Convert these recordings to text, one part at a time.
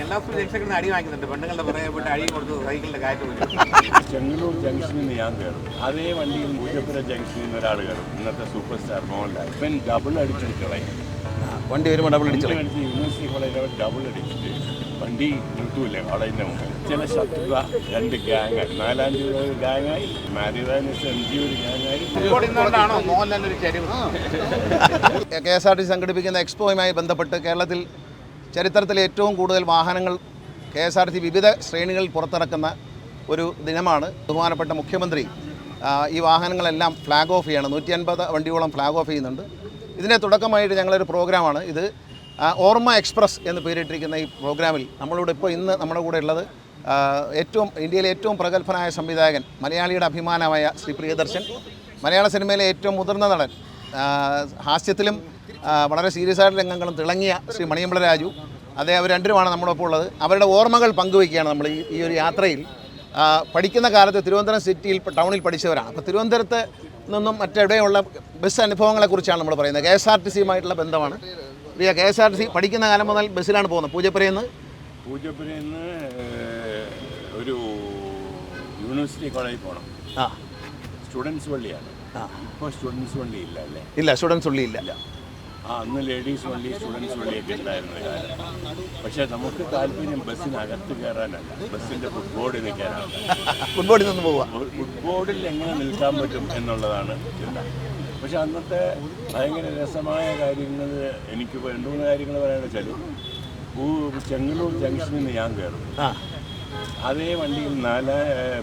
General ജംഗ്ഷനിൽ അടി വാങ്ങിക്കുന്നുണ്ട്. പെണ്ണുങ്ങളുടെ പുറകെ പോയിട്ട് അടി കൊടുത്ത് സൈക്കിളിന്റെ കാറ്റ് പോലും. ചെങ്ങന്നൂർ ജംഗ്ഷനിൽ നിന്ന് ഞാൻ കയറും, അതേ വണ്ടിയിൽ പൂജപ്പുര ജംഗ്ഷനിൽ നിന്ന് ഒരാൾ കയറും. ഇന്നത്തെ സൂപ്പർ സ്റ്റാർ മോഹൻലാൽ ഇവൻ ഡബിൾ അടിച്ചിട്ട് കളയും. വണ്ടി വരുമ്പോൾ ഡബിൾ അടിച്ചു യൂണിവേഴ്സിറ്റി കോളേജ് ഡബിൾ അടിച്ചിട്ട് വണ്ടി നിർത്തൂല്ലേ കോളേജിൻ്റെ മുമ്പിൽ. ചില ശത്രുത 2 ഗ്യാങ്ങായി, 4-5 ഒരു ഗ്യാങ്ങായി, മാരിവാനസ് MG ഒരു ഗ്യാങ്ങായി. KSRTC സംഘടിപ്പിക്കുന്ന എക്സ്പോയുമായി ബന്ധപ്പെട്ട് കേരളത്തിൽ ചരിത്രത്തിലെ ഏറ്റവും കൂടുതൽ വാഹനങ്ങൾ KSRTC വിവിധ ശ്രേണികളിൽ പുറത്തിറക്കുന്ന ഒരു ദിനമാണ്. ബഹുമാനപ്പെട്ട മുഖ്യമന്ത്രി ഈ വാഹനങ്ങളെല്ലാം ഫ്ലാഗ് ഓഫ് ചെയ്യണം. 150 വണ്ടിയോളം ഫ്ലാഗ് ഓഫ് ചെയ്യുന്നുണ്ട്. ഇതിൻ്റെ തുടക്കമായിട്ട് ഞങ്ങളൊരു പ്രോഗ്രാമാണ് ഇത്. ഓർമ്മ എക്സ്പ്രസ് എന്ന് പേരിട്ടിരിക്കുന്ന ഈ പ്രോഗ്രാമിൽ നമ്മളിവിടെ ഇപ്പോൾ ഇന്ന് നമ്മുടെ കൂടെ ഉള്ളത് ഇന്ത്യയിലെ ഏറ്റവും പ്രഗത്ഭനായ സംവിധായകൻ, മലയാളിയുടെ അഭിമാനമായ ശ്രീ പ്രിയദർശൻ, മലയാള സിനിമയിലെ ഏറ്റവും മുതിർന്ന നടൻ, ഹാസ്യത്തിലും വളരെ സീരിയസ് ആയിട്ട് രംഗങ്ങളും തിളങ്ങിയ ശ്രീ മണിയമ്പള രാജു, അവർ രണ്ടുമാണ് നമ്മളൊപ്പം ഉള്ളത്. അവരുടെ ഓർമ്മകൾ പങ്കുവയ്ക്കുകയാണ് നമ്മൾ ഈ ഒരു യാത്രയിൽ. പഠിക്കുന്ന കാലത്ത് തിരുവനന്തപുരം സിറ്റിയിൽ ടൗണിൽ പഠിച്ചവരാണ്. അപ്പോൾ തിരുവനന്തപുരത്ത് നിന്നും മറ്റെവിടെയുള്ള ബസ് അനുഭവങ്ങളെക്കുറിച്ചാണ് നമ്മൾ പറയുന്നത്. KSRTCയുമായിട്ടുള്ള ബന്ധമാണ്. KSRTC പഠിക്കുന്ന കാലം മുതൽ ബസ്സിലാണ് പോകുന്നത്. പൂജപ്പുരയിൽ നിന്ന് ഒരു യൂണിവേഴ്സിറ്റി കോളേജിൽ പോകണം. സ്റ്റുഡൻസ് വള്ളിയാണ്. ഇപ്പോൾ സ്റ്റുഡൻസ് വള്ളി ഇല്ല അല്ലേ? ഇല്ല, സ്റ്റുഡൻസ് വള്ളി ഇല്ല. അന്ന് ലേഡീസ് വള്ളി, സ്റ്റുഡൻസ് വള്ളിയൊക്കെ ഉണ്ടായിരുന്ന കാലം. പക്ഷേ നമുക്ക് താല്പര്യം ബസ്സിനകത്ത് കയറാനല്ല, ബസ്സിൻ്റെ ഫുട്ബോർഡിൽ നിൽക്കാനാണ്. ഫുട്ബോർഡിൽ നിന്ന് പോവുക. ഫുട്ബോർഡിൽ എങ്ങനെ നിൽക്കാൻ പറ്റും എന്നുള്ളതാണ് ചിന്ത. പക്ഷെ അന്നത്തെ ഭയങ്കര രസമായ കാര്യങ്ങൾ, എനിക്ക് 2-3 കാര്യങ്ങൾ പറയാമെന്ന് വെച്ചാൽ, ചെങ്ങന്നൂർ ജംഗ്ഷനിൽ നിന്ന് ഞാൻ കയറും, അതേ വണ്ടിയിൽ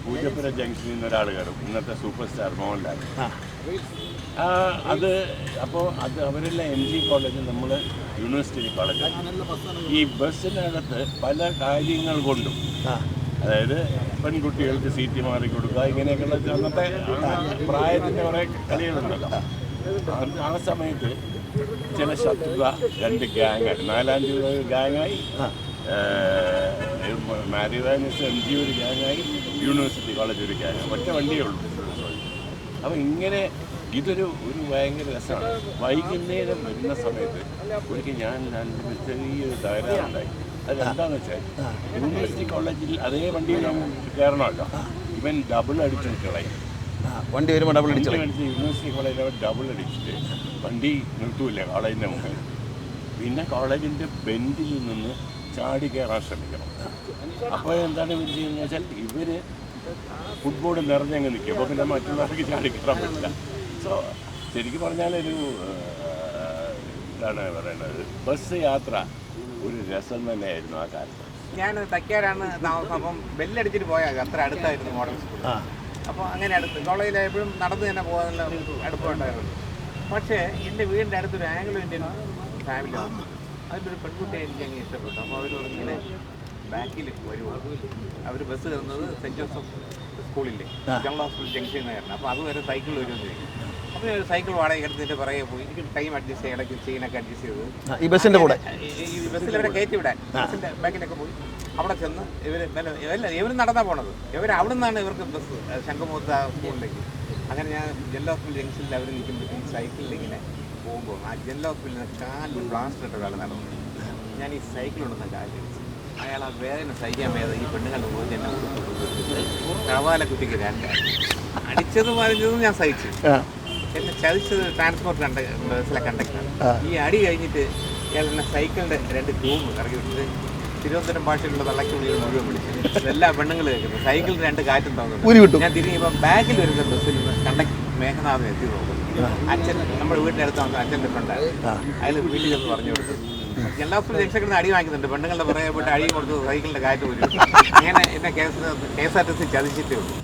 പൂജപ്പുര ജംഗ്ഷനിൽ നിന്ന് ഒരാൾ കയറും. ഇന്നത്തെ സൂപ്പർ സ്റ്റാർ മോഹൻലാൽ. അപ്പോൾ അവരെല്ലാം MG കോളേജ്, നമ്മൾ യൂണിവേഴ്സിറ്റി കോളേജ്. ഈ ബസ്സിനകത്ത് പല കാര്യങ്ങൾ കൊണ്ടും, അതായത് പെൺകുട്ടികൾക്ക് സീറ്റ് മാറി കൊടുക്കുക, ഇങ്ങനെയൊക്കെയുള്ള അന്നത്തെ പ്രായത്തിൻ്റെ കുറേ കളികളുണ്ടല്ലോ. ആ സമയത്ത് ചില ശത്രുത 2 ഗ്യാങ്ങായി, 4-5 ഒരു ഗ്യാങ്ങായി, മാരിവാനസ് MG ഒരു ഗ്യാങ്ങായി, യൂണിവേഴ്സിറ്റി കോളേജ് ഒരു ഗ്യാങ്ങായി. ഒറ്റ വണ്ടിയേ ഉള്ളൂ. അപ്പോൾ ഇങ്ങനെ ഇതൊരു ഭയങ്കര രസമാണ്. വൈകുന്നേരം വരുന്ന സമയത്ത് ഒരിക്കൽ ഞാൻ ചെറിയൊരു തകരാറുണ്ടായി. അതെന്താണെന്ന് വെച്ചാൽ, യൂണിവേഴ്സിറ്റി കോളേജിൽ അതേ വണ്ടിയിൽ കയറണമല്ലോ, ഇവൻ ഡബിൾ അടിച്ചിട്ട് കളയും. വണ്ടി വരുമ്പോൾ ഡബിൾ അടിച്ചു. യൂണിവേഴ്സിറ്റി കോളേജിൽ അവൻ ഡബിൾ അടിച്ചിട്ട് വണ്ടി നിർത്തൂല്ലേ കോളേജിൻ്റെ മുമ്പിൽ. പിന്നെ കോളേജിൻ്റെ ബെഞ്ചിൽ നിന്ന് ചാടി കയറാൻ ശ്രമിക്കണം. അപ്പോൾ എന്താണ് ഇവർ ചെയ്യുന്നത് വെച്ചാൽ, ഇവർ ഫുട്ബോൾ നിറഞ്ഞങ്ങ് നിൽക്കും. അപ്പോൾ പിന്നെ മറ്റുള്ളവർക്ക് ചാടി കയറാൻ പറ്റില്ല. സോ ശരിക്കും പറഞ്ഞാലൊരു എന്താണ് പറയുന്നത്, ബസ് യാത്ര ഒരു രസം തന്നെയായിരുന്നു ആ കാലത്ത്. ഞാൻ തയ്ക്കാരാണ് താമസം. അപ്പം ബെല്ലടിച്ചിട്ട് പോയാൽ അത്ര അടുത്തായിരുന്നു മോഡൽ സ്കൂൾ. അപ്പോൾ അങ്ങനെ അടുത്ത് കോളേജിലായപ്പോഴും നടന്ന് തന്നെ പോകാനുള്ള അടുപ്പമുണ്ടായിരുന്നു. പക്ഷേ എൻ്റെ വീടിൻ്റെ അടുത്തൊരു ആംഗ്ലോ ഇന്ത്യൻ ഫാമിലി വന്നു. അതിലൊരു പെൺകുട്ടിയെ എനിക്ക് അങ്ങ് ഇഷ്ടപ്പെട്ടു. അപ്പോൾ അവർ ഇങ്ങനെ ബാക്കിൽ വരുമോ, അവർ ബസ് കയറുന്നത് സെൻറ്റ് ജോസഫ് സ്കൂളില്ലേ, ജനറൽ ഹോസ്പിറ്റൽ ജംഗ്ഷനിൽ നിന്നായിരുന്നു. അപ്പോൾ അതുവരെ സൈക്കിൾ വരുമെന്ന് ചോദിക്കും. അപ്പോൾ ഒരു സൈക്കിൾ വാടക എടുത്തിട്ട് പുറകെ പോയി എനിക്ക് ടൈം അഡ്ജസ്റ്റ് ചെയ്യാൻ, ഇടയ്ക്ക് ചെയിനൊക്കെ അഡ്ജസ്റ്റ് ചെയ്ത് ഈ ബസ്സിൻ്റെ കൂടെ ഈ ബസ്സിലവരെ കയറ്റി വിടാൻ ബസ്സിൻ്റെ ബാക്കിലൊക്കെ പോയി അവിടെ ചെന്ന് ഇവർ നടന്നാണ് പോണത്. അവിടെ നിന്നാണ് ഇവർക്ക് ബസ് ശംഖുമുഖത്ത് സ്കൂളിലേക്ക്. അങ്ങനെ ഞാൻ ജനറൽ ഹോസ്പിറ്റൽ ജംഗ്ഷനിൽ അവർ നിൽക്കുമ്പോഴത്തേക്കും സൈക്കിളിൽ ഇങ്ങനെ പോകുമ്പോൾ ആ ജനറൽ ഹോസ്പിറ്റലിൽ നിന്ന് കാലിൽ പ്ലാസ്റ്റർ ഇട്ട ഒരാൾ നടന്നു. ഞാൻ ഈ സൈക്കിളുണ്ടെന്ന കാലിൽ അയാൾ ആ വേദന സഹിക്കാൻ വേദന ഈ പെണ്ണുങ്ങളുടെ പോയി എന്നെ കവാല കുട്ടിക്ക് 2 അടിച്ചത് പറഞ്ഞതും ഞാൻ സഹിച്ചു. എന്നെ ചതിച്ചത് ട്രാൻസ്പോർട്ട് ബസ്സിലെ കണ്ടക്ടറാണ്. ഈ അടി കഴിഞ്ഞിട്ട് ഇയാൾ എന്നെ സൈക്കിളിൻ്റെ 2 ട്യൂബ് ഇറക്കി വിട്ടിട്ട് തിരുവനന്തപുരം ഭാഷയിലുള്ള തള്ളക്ക് വിളികൾ മുഴുവൻ വിളിച്ചു. എല്ലാ പെണ്ണുങ്ങൾ കേൾക്കുന്നത് സൈക്കിളിൽ 2 കാറ്റും തോന്നുന്നു. ഞാൻ തിരിഞ്ഞപ്പോൾ ബാക്കിൽ വരുന്ന ബസ്സിൽ നിന്ന് കണ്ടക്ടർ മേഘനാഥൻ എത്തി നോക്കും. അച്ഛൻ നമ്മുടെ വീടിൻ്റെ അടുത്ത് വന്ന അച്ഛൻ്റെ ഫ്രണ്ടായിരുന്നു. അയാൾ വീട്ടിൽ ചെന്ന് പറഞ്ഞു കൊടുത്തു. ജനറൽ ഹോസ്പിറ്റൽ ജംഗ്ഷനിൽ അടി വാങ്ങിക്കുന്നുണ്ട്. പെണ്ണുങ്ങളുടെ പുറകെ പോയിട്ട് അടി കൊടുത്ത് സൈക്കിളിൻ്റെ കാറ്റ് പോലും. അങ്ങനെ എന്നെ KSRTC ചതിച്ചിട്ടേ ഉള്ളൂ.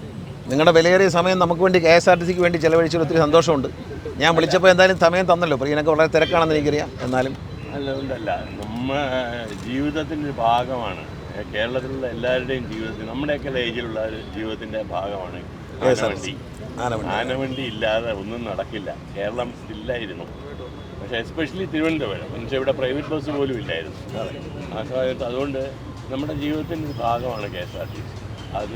നിങ്ങളുടെ വിലയേറിയ സമയം നമുക്ക് വേണ്ടി KSRTCക്ക് വേണ്ടി ചിലവഴിച്ചതിൽ ഒത്തിരി സന്തോഷമുണ്ട്. ഞാൻ വിളിച്ചപ്പോൾ എന്തായാലും സമയം തന്നല്ലോ. പ്രിയനൊക്കെ വളരെ തിരക്കാണെന്ന് എനിക്കറിയാം. എന്നാലും അല്ല, ജീവിതത്തിൻ്റെ ഒരു ഭാഗമാണ്. കേരളത്തിലുള്ള എല്ലാവരുടെയും ജീവിതത്തിൽ, നമ്മുടെയൊക്കെ ഏജിലുള്ള ജീവിതത്തിൻ്റെ ഭാഗമാണ് ആനവണ്ടി ഇല്ലാതെ ഒന്നും നടക്കില്ല. കേരളം ഇല്ലായിരുന്നു. പക്ഷേ എസ്പെഷ്യലി തിരുവനന്തപുരം, പക്ഷേ ഇവിടെ പ്രൈവറ്റ് ബസ് പോലും ഇല്ലായിരുന്നു ആ സമയത്ത്. അതുകൊണ്ട് നമ്മുടെ ജീവിതത്തിൻ്റെ ഒരു ഭാഗമാണ് KSRTC. അത്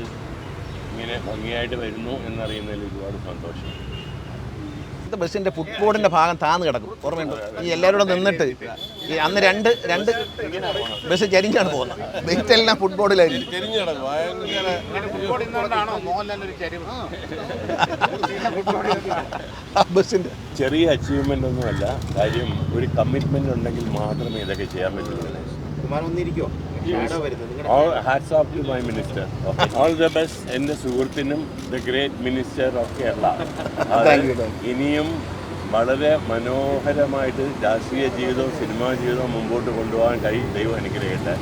ഇങ്ങനെ ഭംഗിയായിട്ട് വരുന്നു എന്നറിയുന്നതിൽ ഒരുപാട് സന്തോഷം. ഇത് ബസ്സിൻ്റെ ഫുട്ബോർഡിൻ്റെ ഭാഗം താന്ന് കിടക്കും, ഓർമ്മയുണ്ടോ? ഈ എല്ലാവരും കൂടെ നിന്നിട്ട് ഈ അന്ന് രണ്ട് ബസ് ചരിഞ്ഞാണ് പോകുന്നത്. വെയിറ്റ് എല്ലാം ഫുട്ബോർഡിലായിരിക്കും. ബസ്സിൻ്റെ ചെറിയ അച്ചീവ്മെൻ്റ് ഒന്നുമല്ല, കാര്യം ഒരു കമ്മിറ്റ്മെൻ്റ് ഉണ്ടെങ്കിൽ മാത്രമേ ഇതൊക്കെ ചെയ്യാൻ പറ്റുള്ളൂ. All hats off to my minister. All the best എൻ്റെ സുഹൃത്തിനും the great minister of Kerala. ഇനിയും വളരെ മനോഹരമായിട്ട് രാഷ്ട്രീയ ജീവിതവും സിനിമാ ജീവിതവും മുമ്പോട്ട് കൊണ്ടുപോകാൻ ദൈവം അനുഗ്രഹിക്കട്ടെ.